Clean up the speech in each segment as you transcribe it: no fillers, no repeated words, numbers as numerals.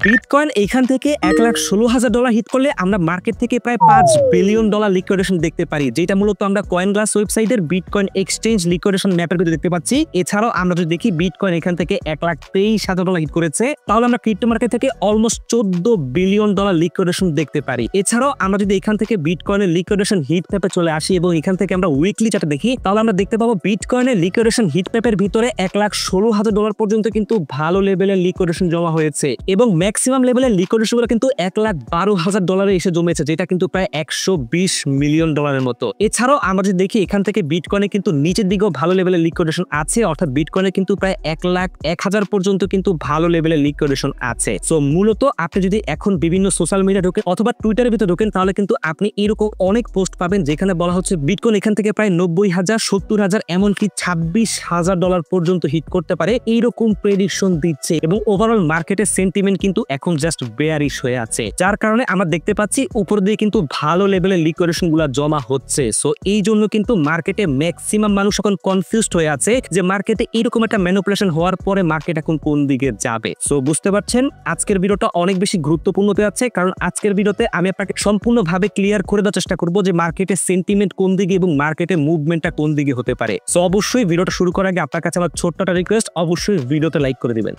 Bitcoin এইখান থেকে $1,16,000 hit করলে আমরা মার্কেট থেকে প্রায় $5 বিলিয়ন লিকুইডেশন দেখতে পারি, যেটা মূলত আমরা কয়েনগ্লাস ওয়েবসাইটের বিটকয়েন এক্সচেঞ্জ লিকুইডেশন ম্যাপের ভিতরে দেখতে পাচ্ছি। এছাড়াও আমরা যদি দেখি বিটকয়েন এখান থেকে $1,23,000 হিট করেছে, তাহলে আমরা ক্রিপ্টো মার্কেট থেকে অলমোস্ট $14 বিলিয়ন লিকুইডেশন দেখতে পারি। এছাড়াও আমরা যদি এখান থেকে বিটকয়েনের লিকুইডেশন হিট ম্যাপে চলে আসি এবং এখান থেকে আমরা উইকলি চার্টে দেখি, তাহলে আমরা দেখতে পাবো বিটকয়েনের লিকুইডেশন হিট ম্যাপের ভিতরে $1,16,000 পর্যন্ত কিন্তু ভালো লেভেলের লিকুইডেশন জমা হয়েছে এবং ম্যাক্সিমাম লেভেলের লিকুইডেশনগুলো কিন্তু $1,12,000 এসে জমেছে, যেটা কিন্তু প্রায় $120 মিলিয়ন মতো। এছাড়াও আমরা যদি দেখি এখান থেকে বিটকয়েনে কিন্তু নিচের দিকেও ভালো লেভেলের লিকুইডেশন আছে, অর্থাৎ বিটকয়েনে কিন্তু প্রায় 1,01,000 পর্যন্ত কিন্তু ভালো লেভেলের লিকুইডেশন আছে। সো মূলত আপনি যদি এখন বিভিন্ন সোশ্যাল মিডিয়া ঢোকেন অথবা টুইটারের ভিতরে ঢোকেন, তাহলে কিন্তু আপনি এরকম অনেক পোস্ট পাবেন যেখানে বলা হচ্ছে বিটকয়েন এখান থেকে প্রায় 90,000, 70,000 এমনকি $26,000 পর্যন্ত হিট করতে পারে, এইরকম প্রেডিকশন দিচ্ছে। এবং ওভারঅল মার্কেটের সেন্টিমেন্ট কিন্তু এখন জাস্ট বেয়ারিশ হয়ে আছে, যার কারণে আমরা দেখতে পাচ্ছি উপর দিয়ে কিন্তু ভালো লেভেলের লিকুইডেশন গুলা জমা হচ্ছে। সো এই জন্য কিন্তু মার্কেটে ম্যাক্সিমাম মানুষ এখন কনফিউজড হয়ে আছে যে মার্কেটে এরকম একটা ম্যানিপুলেশন হওয়ার পরে মার্কেট এখন কোন দিকে যাবে। সো বুঝতে পারছেন আজকের ভিডিওটা অনেক বেশি গুরুত্বপূর্ণ হতে যাচ্ছে, কারণ আজকের ভিডিওতে আমি আপনাকে সম্পূর্ণভাবে ক্লিয়ার করে দেওয়ার চেষ্টা করব যে মার্কেটের সেন্টিমেন্ট কোন দিকে এবং মার্কেটের মুভমেন্টটা কোন দিকে হতে পারে। সো অবশ্যই ভিডিওটা শুরু করার আগে আপনার কাছে আমার ছোট্ট একটা রিকোয়েস্ট, অবশ্যই ভিডিওতে লাইক করে দিবেন।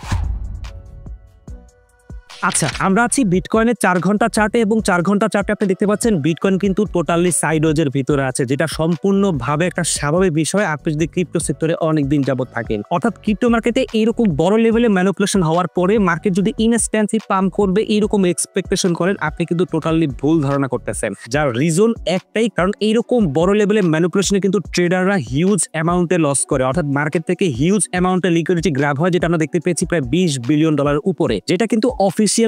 আচ্ছা, আমরা আছি বিটকয়েনের 4 ঘন্টা চার্টে এবং 4 ঘন্টা চার্টে আপনি দেখতে পাচ্ছেন বিটকয়েন কিন্তু টোটালি সাইডওয়েজের ভিতরে আছে, যেটা সম্পূর্ণভাবে একটা স্বাভাবিক বিষয় আপনি যদি ক্রিপ্টো সেক্টরে অনেকদিন যাবত থাকেন। অর্থাৎ ক্রিপ্টো মার্কেটে এইরকম বড় লেভেলে ম্যানিপুলেশন হওয়ার পরে মার্কেট যদি ইনস্ট্যান্টলি পাম্প করবে এইরকম এক্সপেকটেশন করেন, আপনি কিন্তু টোটালি ভুল ধারণা করতেছেন। যার রিজন একটাই, কারণ এইরকম বড় লেভেলে ম্যানিপুলেশনে কিন্তু ট্রেডাররা হিউজ অ্যামাউন্টে লস করে, অর্থাৎ মার্কেট থেকে হিউজ অ্যামাউন্টে লিকুইডিটি গ্র্যাব হয়, যেটা আমরা দেখতে পেয়েছি প্রায় $20 বিলিয়ন উপরে, যেটা কিন্তু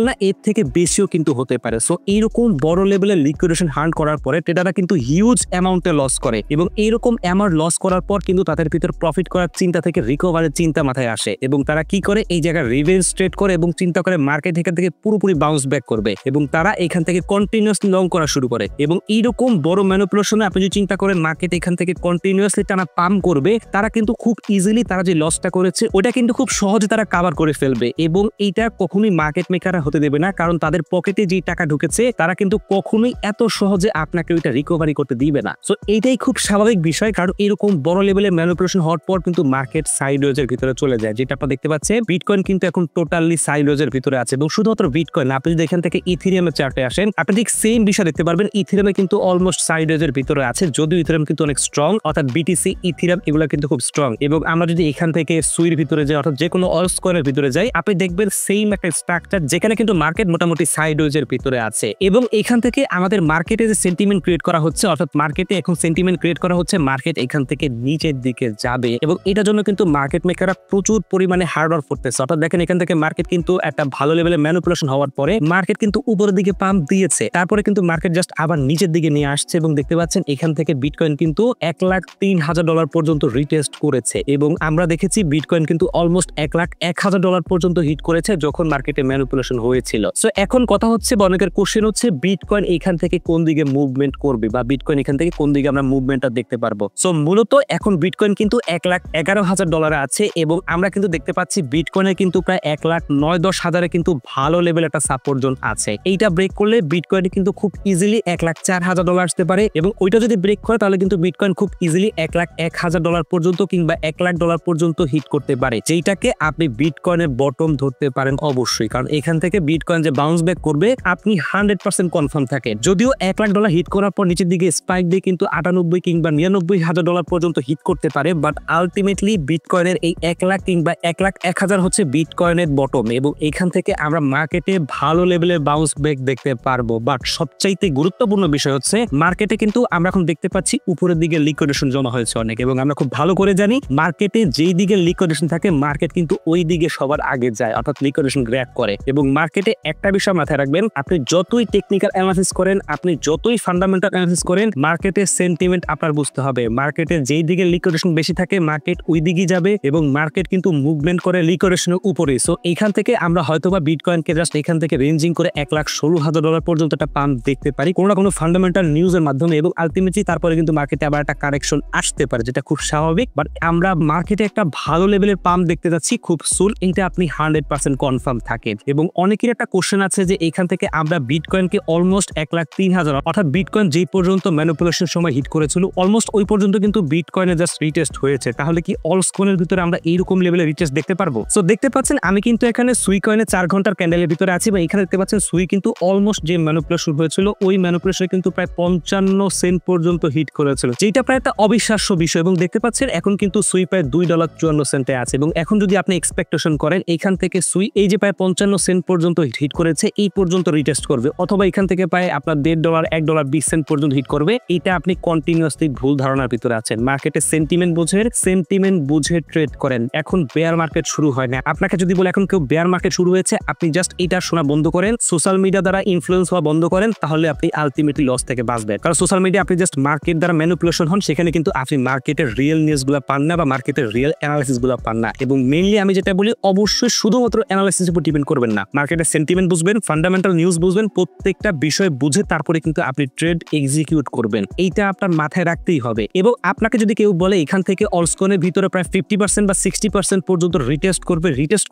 না এর থেকে বেশিও কিন্তু হতে পারে। সো এইরকম বড় লেভেলের লিকুইডেশন হান্ট করার পরে ট্রেডাররা কিন্তু হিউজ অ্যামাউন্টে লস করে এবং এইরকম অ্যামাউন্ট লস করার পর কিন্তু তাদের ভিতর প্রফিট করার চিন্তা থেকে রিকভারের চিন্তা মাথায় আসে এবং তারা কি করে এই জায়গায় রিভেঞ্জ ট্রেড করে এবং চিন্তা করে মার্কেট এখান থেকে পুরোপুরি বাউন্স ব্যাক করবে এবং তারা এখান থেকে কন্টিনিউয়াসলি লং করা শুরু করে। এবং এইরকম বড় ম্যানিপুলেশনে আপনি যদি চিন্তা করেন মার্কেট এখান থেকে কন্টিনিউয়াসলি টানা পাম্প করবে, তারা কিন্তু খুব ইজিলি তারা যে লসটা করেছে ওটা কিন্তু খুব সহজে তারা কভার করে ফেলবে এবং এইটা কখনোই মার্কেট মেকাররা হতে দেবে না, কারণ তাদের পকেটে যে টাকা ঢুকেছে তারা কিন্তু কখনোই এত সহজে আপনাকে ওইটা রিকভারি করতে দিবে না। সো এইটাই খুব স্বাভাবিক বিষয়, কারণ এরকম বড় লেভেলের ম্যানিপুলেশন হওয়ার পর কিন্তু মার্কেট সাইডওয়েজের ভিতরে চলে যায়, যেটা আপনারা দেখতে পাচ্ছেন বিটকয়েন কিন্তু এখন টোটালি সাইডওয়েজের ভিতরে আছে। এবং শুধুমাত্র বিটকয়েন, আপনি যদি এখান থেকে ইথেরিয়ামের চার্টে আসেন আপনি ঠিক সেম বিষয় দেখতে পারবেন। ইথেরিয়ামে কিন্তু অলমোস্ট সাইডওয়েজের ভিতরে আছে, যদিও ইথেরিয়াম কিন্তু অনেক স্ট্রং, অর্থাৎ বিটিসি ইথেরিয়াম এগুলো কিন্তু খুব স্ট্রং। এবং আমরা যদি এখান থেকে সুইর ভিতরে যাই, অর্থাৎ যে কোনো অলস কয়েনের ভিতরে যাই, আপনি দেখবেন সেম একটা স্ট্রাকচার যেখানে কিন্তু মার্কেট মোটামুটি সাইডওয়েজের ভিতরে আছে। এবং এখান থেকে আমাদের মার্কেটে যে সেন্টিমেন্ট ক্রিয়েট করা হচ্ছে, অর্থাৎ মার্কেটে এখন সেন্টিমেন্ট ক্রিয়েট করা হচ্ছে মার্কেট এখান থেকে নিচের দিকে যাবে এবং এটার জন্য কিন্তু মার্কেট মেকাররা প্রচুর পরিমাণে হার্ড ওয়ার্ক করতেছে। অর্থাৎ দেখেন এখান থেকে মার্কেট কিন্তু একটা ভালো লেভেলের ম্যানিপুলেশন হওয়ার পরে মার্কেট কিন্তু উপরের দিকে পাম্প দিয়েছে, তারপরে কিন্তু মার্কেট জাস্ট আবার নিচের দিকে নিয়ে আসছে এবং দেখতে পাচ্ছেন এখান থেকে বিটকয়েন কিন্তু $1,03,000 পর্যন্ত রিটেস্ট করেছে এবং আমরা দেখেছি বিটকয়েন কিন্তু অলমোস্ট $1,01,000 পর্যন্ত হিট করেছে যখন মার্কেটে ম্যানিপুলেশন হয়েছিল। সো এখন কথা হচ্ছে বা অনেকের কোশ্চেন হচ্ছে বিটকয়েন এখান থেকে কোন দিকে মুভমেন্ট করবে বা বিটকয়েন এখান থেকে কোন দিকে আমরা মুভমেন্টটা দেখতে পারবো। সো মূলত এখন বিটকয়েন কিন্তু $1,11,000 আছে এবং আমরা কিন্তু দেখতে পাচ্ছি বিটকয়েনের কিন্তু প্রায় 1,09,10,000 কিন্তু ভালো লেভেল একটা সাপোর্ট জোন আছে। এইটা ব্রেক করলে বিটকয়েন কিন্তু খুব ইজিলি $1,04,000 আসতে পারে এবং ওইটা যদি ব্রেক করে তাহলে কিন্তু বিটকয়েন খুব ইজিলি $1,01,000 পর্যন্ত কিংবা $1,00,000 পর্যন্ত হিট করতে পারে, যেটাকে আপনি বিটকয়েনের বটম ধরতে পারেন অবশ্যই, কারণ এখান থেকে বিটকয়েন যে বাউন্স ব্যাক করবে আপনি 100% কনফার্ম থাকে। যদিও $1,00,000 হিট করার পর নিচের দিকে স্পাইক দিয়ে কিন্তু 98 কিংবা $99,000 পর্যন্ত হিট করতে পারে, বাট আলটিমেটলি বিটকয়েনের এই 1,00,000 কিংবা 1,01,000 হচ্ছে বিটকয়েনের বটম এবং এখান থেকে আমরা মার্কেটে ভালো লেভেলের বাউন্স ব্যাক দেখতে পারবো। বাট সবচাইতে গুরুত্বপূর্ণ বিষয় হচ্ছে মার্কেটে কিন্তু আমরা এখন দেখতে পাচ্ছি উপরের দিকে লিকুইডেশন জমা হয়েছে অনেক এবং আমরা খুব ভালো করে জানি মার্কেটে যেই দিকে লিকুইডেশন থাকে মার্কেট কিন্তু ওই দিকে সবার আগে যায়, অর্থাৎ লিকুইডেশন গ্র্যাব করে। এবং মার্কেটে একটা বিষয় মাথায় রাখবেন, আপনি যতই টেকনিক্যাল অ্যানালিসিস করেন, আপনি যতই ফান্ডামেন্টাল অ্যানালিসিস করেন, মার্কেটের সেন্টিমেন্ট আপনার বুঝতে হবে। মার্কেটে যেই দিকে লিকুইডেশন বেশি থাকে মার্কেট ওই দিকেই যাবে এবং মার্কেট কিন্তু মুভমেন্ট করে লিকুইডেশনের উপরে। সো এইখান থেকে আমরা হয়তোবা বিটকয়েনকে জাস্ট এখান থেকে রেঞ্জিং করে $1,16,000 পর্যন্ত একটা পাম্প দেখতে পারি কোনো না কোনো ফান্ডামেন্টাল নিউজের মাধ্যমে এবং আলটিমেটলি তারপরে কিন্তু মার্কেটে আবার একটা কারেকশন আসতে পারে, যেটা খুব স্বাভাবিক। বাট আমরা মার্কেটে একটা ভালো লেভেলের পাম্প দেখতে যাচ্ছি খুব সুন, এইটা আপনি 100% কনফার্ম থাকেন। এবং অনেকের একটা কোশ্চেন আছে যে এখান থেকে আমরা বিটকয়েনকে অলমোস্ট 1,03,000 অর্থাৎ বিটকয়েন যেই পর্যন্ত ম্যানিপুলেশন সময় হিট করেছিল অলমোস্ট ওই পর্যন্ত কিন্তু বিটকয়েনে জাস্ট রিটেস্ট হয়েছে, তাহলে কি অলসকয়েনের ভিতরে আমরা এইরকম লেভেলে রিটেস্ট দেখতে পারবো? সো দেখতে পাচ্ছেন আমি কিন্তু এখানে সুই কয়েনে 4 ঘন্টার ক্যান্ডেলের ভিতরে আছি, বা এখানে দেখতে পাচ্ছেন সুই কিন্তু অলমোস্ট যে ম্যানিপুলেশন হয়েছিল ওই ম্যানিপুলেশন কিন্তু প্রায় 55 সেন্ট পর্যন্ত হিট করেছিল, যেটা প্রায় একটা অবিশ্বাস্য বিষয়। এবং দেখতে পাচ্ছেন এখন কিন্তু সুই প্রায় $2.54 আছে, এবং এখন যদি আপনি এক্সপেকটেশন করেন এখান থেকে সুই এই যে প্রায় 55 সেন্ট পর্যন্ত হিট করেছে এই পর্যন্ত রিটেস্ট করবে, অথবা এখান থেকে প্রায় আপনার $1.50 $1.20 পর্যন্ত হিট করবে, এটা আপনি কন্টিনিউয়াসলি ভুল ধারণার ভিতরে আছেন। মার্কেটে সেন্টিমেন্ট বুঝে ট্রেড করেন। এখন বেয়ার মার্কেট শুরু হয় না, আপনাকে যদি বলে এখন কেউ বেয়ার মার্কেট শুরু হয়েছে, আপনি জাস্ট এটা শোনা বন্ধ করেন, সোশ্যাল মিডিয়া দ্বারা ইনফ্লুয়েন্স হওয়া বন্ধ করেন, তাহলে আপনি আলটিমেটলি লস থেকে বাঁচবেন। কারণ সোশ্যাল মিডিয়া আপনি জাস্ট মার্কেট দ্বারা ম্যানিপুলেশন হন, সেখানে কিন্তু আপনি মার্কেটের রিয়েল নিউজগুলো পান না বা মার্কেটের রিয়েল অ্যানালাইসিস গুলো পান না। এবং মেইনলি আমি যেটা বলি, অবশ্যই শুধুমাত্র অ্যানালাইসিস উপর ডিপেন্ড করবেন না, মার্কেটের সেন্টিমেন্ট বুঝবেন, ফান্ডামেন্টাল নিউজ বুঝবেন, প্রত্যেকটা বিষয় বুঝে তারপরে কিন্তু আপনি ট্রেড এক্সিকিউট করবেন, এইটা আপনার মাথায় রাখতেই হবে। এবং আপনাকে যদি কেউ বলে এখান থেকে অলসকয়েনের ভিতরে প্রায় 50% বা 60% পর্যন্ত রিটেস্ট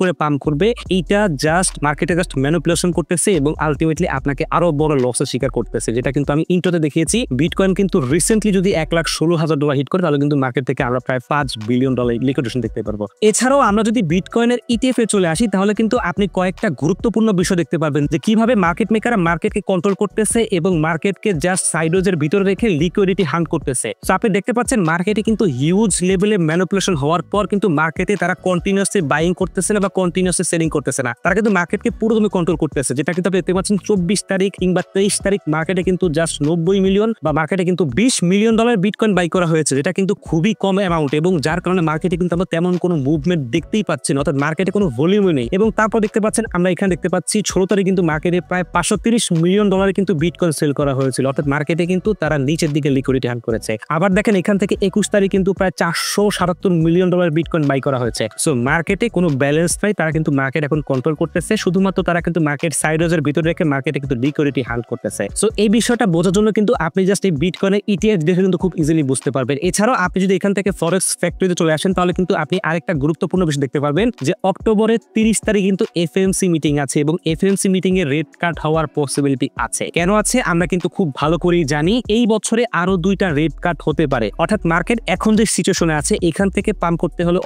করে পাম্প করবে, এইটা জাস্ট মার্কেটে জাস্ট ম্যানিপুলেশন করতেছে এবং আলটিমেটলি আপনাকে আরো বড় লসের শিকার করতেছে, যেটা কিন্তু আমি ইন্ট্রোতে দেখিয়েছি। বিটকয়েন কিন্তু রিসেন্টলি যদি $1,16,000 হিট করে, তাহলে কিন্তু মার্কেট থেকে আমরা প্রায় $5 বিলিয়ন লিকুইডেশন দেখতে পারবো। এছাড়াও আমরা যদি বিটকয়েনের ইটিএফ এ চলে আসি, তাহলে কিন্তু আপনি কয়েকটা গুরুত্বপূর্ণ বিষয় দেখতে পারবেন যে কিভাবে মার্কেট মেকাররা মার্কেটকে কন্ট্রোল করতেছে এবং মার্কেটকে জাস্ট সাইডওয়েজের ভিতরে রেখে লিকুইডিটি হান্ট করতেছে। সো আপনি দেখতে পাচ্ছেন মার্কেটে কিন্তু হিউজ লেভেলে ম্যানিপুলেশন হওয়ার পর কিন্তু মার্কেটে তারা কন্টিনিউয়াসলি বাইং করতেছে না বা কন্টিনিউয়াসলি সেলিং করতেছে না, তারা কিন্তু মার্কেটকে পুরোদমে কন্ট্রোল করতেছে, যেটা কিন্তু আপনি দেখতে পাচ্ছেন 24 তারিখ কিংবা 23 তারিখ মার্কেটে কিন্তু জাস্ট 90 মিলিয়ন বা মার্কেটে কিন্তু $20 মিলিয়ন বিটকয়েন বাই করা হয়েছে, যেটা কিন্তু খুবই কম অ্যামাউন্ট, এবং যার কারণে মার্কেটে কিন্তু আমরা তেমন কোনো মুভমেন্ট দেখতেই পাচ্ছি না, অর্থাৎ মার্কেটে কোনো ভলিউমই নেই। এবং তারপর দেখতে পাচ্ছেন আমরা এখানে দেখতে পাচ্ছি 16 তারিখ কিন্তু মার্কেটে প্রায় $530 মিলিয়ন কিন্তু বিটকয়েন সেল করা হয়েছিল, অর্থাৎ মার্কেটে কিন্তু তারা নিচের দিকে লিকুইডিটি হান্ট করেছে। আবার দেখেন এখান থেকে 21 তারিখ কিন্তু প্রায় $477 মিলিয়ন বিটকয়েন বাই করা হয়েছে। সো মার্কেটে কোনো ব্যালেন্স নাই, তারা কিন্তু মার্কেট এখন কন্ট্রোল করতেছে, শুধুমাত্র তারা কিন্তু মার্কেট সাইডওয়েজের ভিতরে রেখে মার্কেটে কিন্তু লিকুইডিটি হান্ট করতেছে। সো এই বিষয়টা বোঝার জন্য কিন্তু আপনি জাস্ট এই বিটকয়েনের ইটিএফ দেখে কিন্তু খুব ইজিলি বুঝতে পারবেন। এছাড়াও আপনি যদি এখান থেকে ফরেক্স ফ্যাক্টরিতে চলে আসেন, তাহলে কিন্তু আপনি আরেকটা গুরুত্বপূর্ণ বিষয় দেখতে পারবেন যে অক্টোবরের 30 তারিখ কিন্তু এফএমসি মিটিং আছে, এবং এফএমসি মিটিং এ রেট কাট হওয়ার পসিবিলিটি আছে। কেন আছে আমরা কিন্তু খুব ভালো করেই জানি, এই বছরে আরো 2টা রেট কাট হতে পারে, অর্থাৎ মার্কেট এখন যে সিচুয়েশনে আছে এখান থেকে পাম্প করতে হলে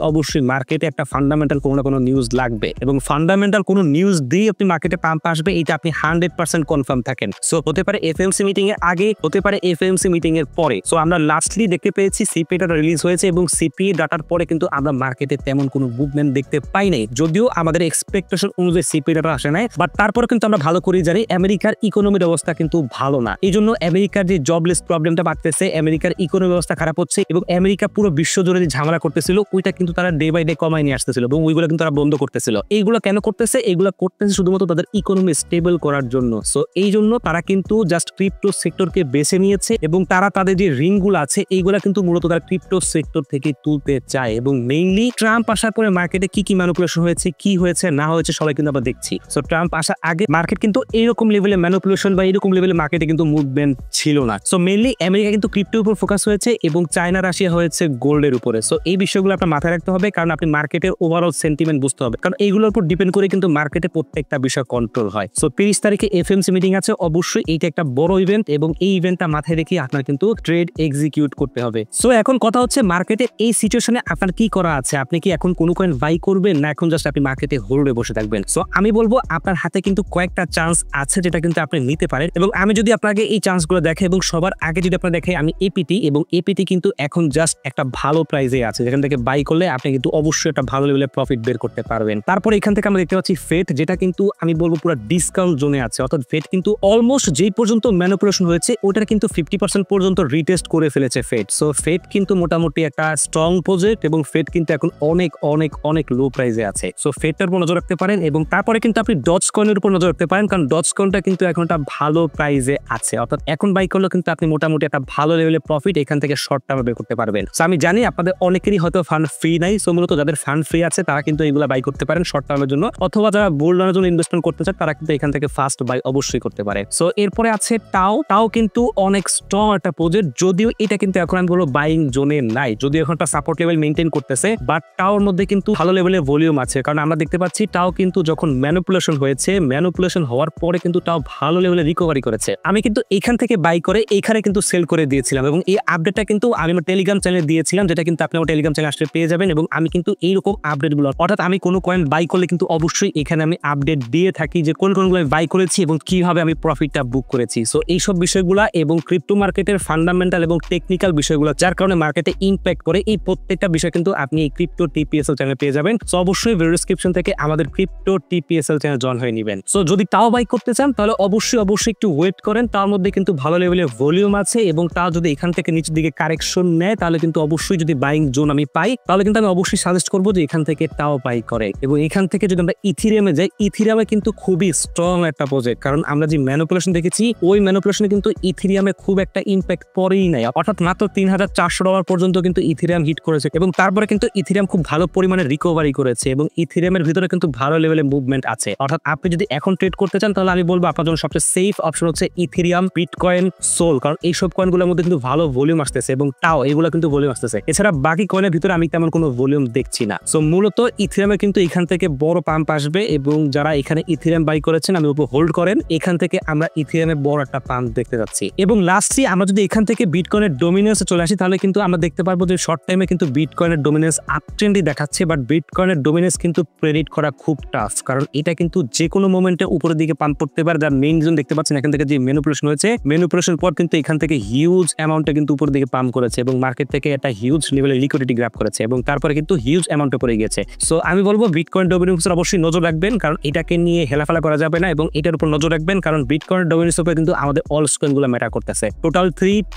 অবশ্যই মার্কেটে একটা ফান্ডামেন্টাল কোনো না কোনো নিউজ লাগবে, এবং ফান্ডামেন্টাল কোনো নিউজ দিয়ে আপনি মার্কেটে পাম্প আসবে, এটা আপনি 100% কনফার্ম থাকেন। সো হতে পারে এফএমসি মিটিং এর আগে, হতে পারে এফএমসি মিটিং এর পরে। সো আমরা লাস্টলি দেখতে পেয়েছি সিপিআই ডাটা রিলিজ হয়েছে, এবং সিপিআই ডাটার পরে কিন্তু আমরা মার্কেটে তেমন কোনো মুভমেন্ট দেখতে পাই নাই, যদিও আমাদের এক্সপেকটেশন অনুযায়ী সিপিআই ডাটা আসে নাই, বাট তারপরে কিন্তু আমরা ভালো করেই জানি আমেরিকার ইকোনমির অবস্থা কিন্তু ভালো না। এই জন্য আমেরিকার যে জবলেস প্রবলেমটা বাড়তেছে, আমেরিকার ইকোনমি অবস্থা খারাপ হচ্ছে, এবং আমেরিকা পুরো বিশ্ব জুড়ে যে ঝামেলা করতেছিল ওইটা কিন্তু তারা ডে বাই ডে কমায় নিয়ে আসতেছিল, এবং ওইগুলো কিন্তু তারা বন্ধ করতেছিল। এইগুলো কেন করতেছে? এগুলো করতেছে শুধুমাত্র তাদের ইকোনমি স্টেবল করার জন্য। সো এই জন্য তারা কিন্তু জাস্ট ক্রিপ্টো সেক্টরকে বেছে নিয়েছে, এবং তারা তাদের যে ঋণগুলো আছে এইগুলা কিন্তু মূলত তারা ক্রিপ্টো সেক্টর থেকে তুলতে চায়। এবং মেইনলি ট্রাম্প আসার পরে মার্কেটে কি ম্যানিপুলেশন হয়েছে, কি হয়েছে না হয়েছে সবাই কিন্তু আমরা দেখছি। সো ট্রাম্প আসার আগে মার্কেট কিন্তু এইরকম লেভেলে ম্যানিপুলেশন বা এইরকম লেভেলে মার্কেটে কিন্তু মুভমেন্ট ছিল না। সো মেইনলি আমেরিকা কিন্তু ক্রিপ্টোর উপর ফোকাস হয়েছে, এবং চায়না রাশিয়া হয়েছে গোল্ডের উপরে। সো এই বিষয়গুলো আপনার মাথায় রাখতে হবে, কারণ আপনি মার্কেটের ওভারঅল সেন্টিমেন্ট বুঝতে হবে, কারণ এইগুলোর উপর ডিপেন্ড করে কিন্তু মার্কেটে প্রত্যেকটা বিষয় কন্ট্রোল হয়। সো 30 তারিখে এফএমসি মিটিং আছে, অবশ্যই এইটা একটা বড় ইভেন্ট, এবং এই ইভেন্টটা মাথায় রেখে আপনার কিন্তু ট্রেড এক্সিকিউট করতে হবে। সো এখন কথা হচ্ছে মার্কেটে এই সিচুয়েশনে আপনার কি করা আছে, আপনি কি এখন কোনো কয়েন বাই করবেন না এখন জাস্ট আপনি মার্কেটে হোল্ডে বসে থাকবেন? সো আমি বলবো আপনার হাতে কিন্তু কয়েকটা চান্স আছে যেটা কিন্তু আপনি নিতে পারেন, এবং আমি যদি আপনাকে এই চান্সগুলো দেখে এবং সবার আগে যদি আপনার দেখে আমি এপিটি, এবং এপিটি কিন্তু এখন জাস্ট একটা ভালো প্রাইজে আছে, যেখান থেকে বাই করলে আপনি কিন্তু অবশ্যই একটা ভালো লেভেলের প্রফিট বের করতে পারবেন। তারপরে এখান থেকে আমরা দেখতে পাচ্ছি ফেট, যেটা কিন্তু আমি বলবো পুরো ডিসকাউন্ট জোনে আছে, অর্থাৎ ফেট কিন্তু অলমোস্ট যেই পর্যন্ত ম্যানিপুলেশন হয়েছে ওটার কিন্তু 50% পর্যন্ত রিটেস্ট করে ফেলেছে ফেট। সো ফেট কিন্তু মোটামুটি একটা স্ট্রং প্রজেক্ট, এবং ফেট কিন্তু এখন অনেক লো প্রাইজে আছে। সো ফেটটার উপর নজর রাখতে পারেন, এবং তারপরে কিন্তু আপনি ডজ কয়েনের উপর নজর রাখতে পারেন, কারণ ডজ কয়েনটা কিন্তু এখন একটা ভালো প্রাইজে আছে, অর্থাৎ এখন বাই করলেও কিন্তু আপনি মোটামুটি একটা ভালো লেভেলের প্রফিট এখান থেকে শর্ট টার্মে বের করতে পারবেন। সো আমি জানি আপনাদের অনেকেরই হয়তো ফান্ড ফ্রি নাই, সো মূলত যাদের ফান্ড ফ্রি আছে তারা কিন্তু এগুলো বাই করতে পারেন শর্ট টার্মের জন্য, অথবা যারা বোল্ড রানের জন্য ইনভেস্টমেন্ট করতে চায় তারা কিন্তু এখান থেকে ফাস্ট বাই অবশ্যই করতে পারে। সো এরপরে আছে টাও কিন্তু অনেক স্ট্রং একটা প্রজেক্ট, যদিও এটা কিন্তু এখন আমি বলবো বাইং জোনে নাই, যদিও এখন একটা সাপোর্ট লেভেল মেইনটেইন করতেছে, বাট টাওর মধ্যে কিন্তু ভালো লেভেলের ভলিউম আছে, কারণ আমরা দেখতে পাচ্ছি তাও কিন্তু যখন ম্যানিপুলেশন হয়েছে, ম্যানিপুলেশন হওয়ার পরে কিন্তু তাও ভালো লেভেলে রিকভারি করেছে। আমি কিন্তু এখান থেকে বাই করে এইখানে কিন্তু সেল করে দিয়েছিলাম এবং এই আপডেটটা কিন্তু আমি আমার টেলিগ্রাম চ্যানেলে দিয়েছিলাম, যেটা কিন্তু আপনি আমার টেলিগ্রাম চ্যানেলে আসলে পেয়ে যাবেন। এবং আমি কিন্তু এইরকম আপডেটগুলো, অর্থাৎ আমি কোনো কয়েন বাই করলে কিন্তু অবশ্যই এখানে আমি আপডেট দিয়ে থাকি যে কোন কোনগুলো আমি বাই করেছি এবং কিভাবে আমি প্রফিটটা বুক করেছি। সো এইসব বিষয়গুলো এবং ক্রিপ্টো মার্কেটের ফান্ডামেন্টাল এবং টেকনিক্যাল বিষয়গুলো যার কারণে মার্কেটে ইম্প্যাক্ট করে, এই প্রত্যেকটা বিষয় কিন্তু আপনি এই ক্রিপ্টো টিপিএসএল চ্যানেলে পেয়ে যাবেন। সো অবশ্যই ভিডিও ডেসক্রিপশন থেকে আমাদের ক্রিপ্টো টিপিএসএল চ্যানেল জয়েন হয়ে নেবেন। সো যদি তাও বাই করতে চান তাহলে অবশ্যই একটু ওয়েট করেন, তার মধ্যে কিন্তু ভালো লেভেলের ভলিউম আছে এবং তা যদি এখান থেকে নিচের দিকে কারেকশন নেয় তাহলে কিন্তু অবশ্যই যদি বাইং জোন আমি পাই তাহলে কিন্তু আমি অবশ্যই সাজেস্ট করবো যে এখান থেকে তাও বাই করে। এবং এখান থেকে যদি আমরা ইথিরিয়ামে যাই, ইথিরিয়ামে কিন্তু খুবই স্ট্রং একটা প্রজেক্ট, কারণ আমরা যে ম্যানিপুলেশন দেখেছি ওই ম্যানিপুলেশনে কিন্তু ইথিরিয়ামে খুব একটা ইম্প্যাক্ট পড়েই নাই, অর্থাৎ মাত্র $3,400 পর্যন্ত কিন্তু ইথিরিয়াম হিট করেছে এবং তারপরে কিন্তু ইথিরিয়াম খুব ভালো পরিমাণে রিকভারি করেছে এবং ইথিরিয়ামের ভিতরে কিন্তু ভালো লেভেলের মুভমেন্ট আছে। অর্থাৎ আপনি যদি এখন ট্রেড করতে চান তাহলে আমি বলবো আপনার জন্য সবচেয়ে সেফ অপশন হচ্ছে ইথিরিয়াম, বিটকয়েন, সোল, কারণ এইসব কয়েনগুলোর মধ্যে কিন্তু ভালো ভলিউম আসতেছে এবং তাও এগুলো কিন্তু ভলিউম আসতেছে। এছাড়া বাকি কয়েনের ভিতরে আমি তেমন কোনো ভলিউম দেখছি না। সো মূলত ইথিরিয়ামে কিন্তু এখান থেকে বড় পাম্প আসবে এবং যারা এখানে ইথিরিয়াম বাই করেছেন আমি উপর হোল্ড করেন, এখান থেকে আমরা ইথিরিয়ামে বড় একটা পাম্প দেখতে যাচ্ছি। এবং লাস্টলি আমরা যদি এখান থেকে বিটকয়েনের ডোমিনেন্সে চলে আসি তাহলে কিন্তু আমরা দেখতে পারবো যে শর্ট টাইমে কিন্তু বিটকয়েনের ডোমিনেন্স আপট্রেন্ডই দেখাচ্ছে, বাট বিটকয়েনের ডোমিনেন্স কিন্তু প্রেডিক্ট করা খুব টাফ, কারণ এটা কিন্তু যে কোনো মোমেন্টে উপরের দিকে পাম্প করতে পারে। যার মেইন রিজন দেখতে পাচ্ছেন এখান থেকে যে ম্যানিপুলেশন হয়েছে, ম্যানিপুলেশন পর কিন্তু এখান থেকে হিউজ অ্যামাউন্টে কিন্তু উপরের দিকে পাম্প করেছে এবং মার্কেট থেকে একটা হিউজ লেভেলের লিকুইডিটি গ্র্যাব করেছে এবং তারপরে কিন্তু হিউজ অ্যামাউন্টে পড়ে গিয়েছে। সো আমি বলবো বিটকয়েন ডোমিনেন্সের অবশ্যই নজর রাখবেন, কারণ এটাকে নিয়ে হেলাফেলা করা যাবে না এবং এটার উপর নজর রাখবেন, কারণ বিটকয়েন ডোমিনেন্সের উপরে কিন্তু আমাদের অল কয়েনগুলো ম্যাটার করতেছে।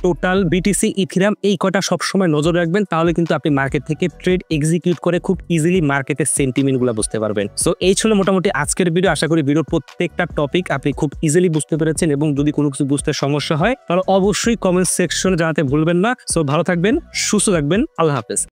টোটাল বিটিসি, ইথিরিয়াম, এই কয়টা সবসময় নজর রাখবেন, তাহলে কিন্তু আপনি মার্কেট থেকে ট্রেড এক্সিকিউট করে খুব ইজিলি মার্কেটের সেন্টিমেন্টগুলো বুঝতে পারবেন। সো এই ছিল মোটামুটি আজকের ভিডিও। আশা করি ভিডিওর প্রত্যেকটা টপিক আপনি খুব ইজিলি বুঝতে পেরেছেন এবং যদি কোনো কিছু বুঝতে সমস্যা হয় তাহলে অবশ্যই কমেন্ট সেকশনে জানাতে ভুলবেন না। সো ভালো থাকবেন, সুস্থ থাকবেন, আল্লাহ হাফেজ।